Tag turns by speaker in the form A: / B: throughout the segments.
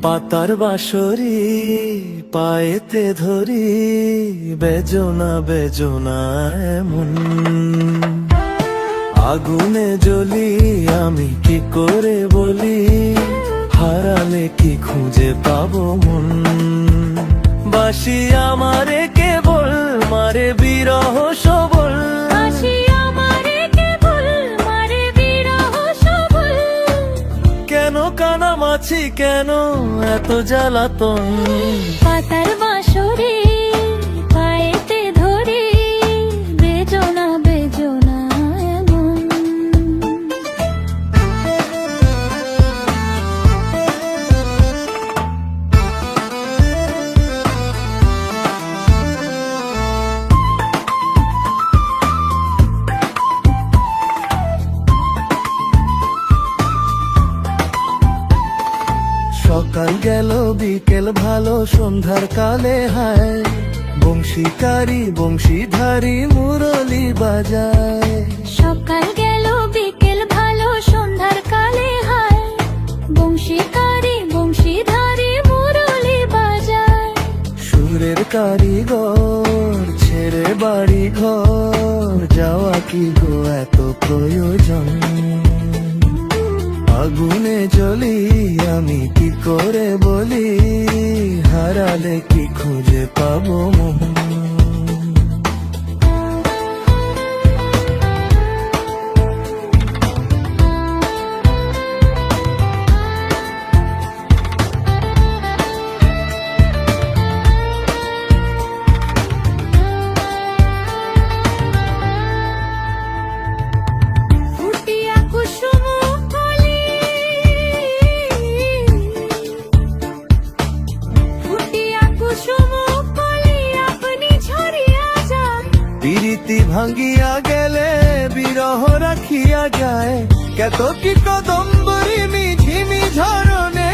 A: পাতার বাঁশরি পায়েতে ধরি, বেজনা বেজনা এমন। আগুনে জ্বলি আমি কি করে বলি, হারালে কি খুঁজে পাবো মন। বাসি আমারে কেবল মারে বিরহ সবল, কেন কানামাছি কেন এত জ্বালাতন।
B: পাতার বাঁশরি পায়েতে ধরি, বেজনা বেজনা এমন।
A: সকাল গেল বিকেল ভালো সন্ধ্যার কালে হায়, বংশীকারী বংশীধারী মুরলি বাজায়।
B: সকাল গেল বিকেল ভালো সন্ধ্যার কালে হায়, বংশীকারী বংশীধারী মুরলি বাজায়।
A: সুরের কারিগর ছেড়ে বাড়ি ঘর, যাওয়া কি গো এত প্রয়োজন। আগুনে জ্বলি আমি কি করে বলি, হারালে কি খুঁজে পাবো মন।
B: ফুটিয়া কুসুম কলি, ফুটিয়া কুসুম কলি আপনি ঝরিয়া যান।
A: প্রীতি ভাঙ্গিয়া গেলে বিরহ রাখিয়া যায়, কত কি কদম্বরী মিঝিমি ঝরনে,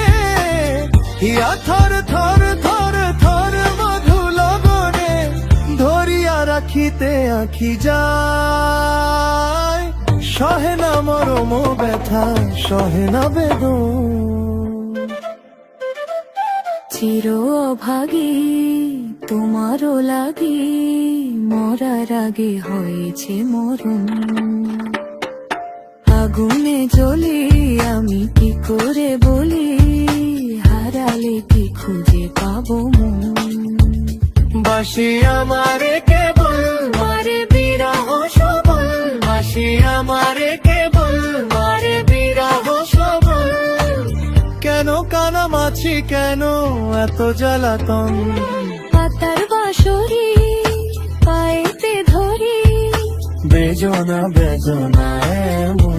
A: হিয়া থর থর থর থর মধু লগনে, ধরিয়া রাখিতে আঁখি যায়। সহে না মরম ব্যথা সহে না বেদন।
B: চির অভাগী তোমারও লাগি, মরার আগে হয়েছে মরণ। আগুনে জ্বলি আমি কি করে বলি, হারালে কি খুঁজে পাবো মন।
A: বাসি আমারে কেবল মারে বিরহ সবল, বাসি আমারে কেবল মারে বিরহ সবল, কেন কানামাছি কেন এত জ্বালাতন।
B: পাতার বাঁশরি পায়েতে ধরি,
A: বেজনা বেজনা এমন।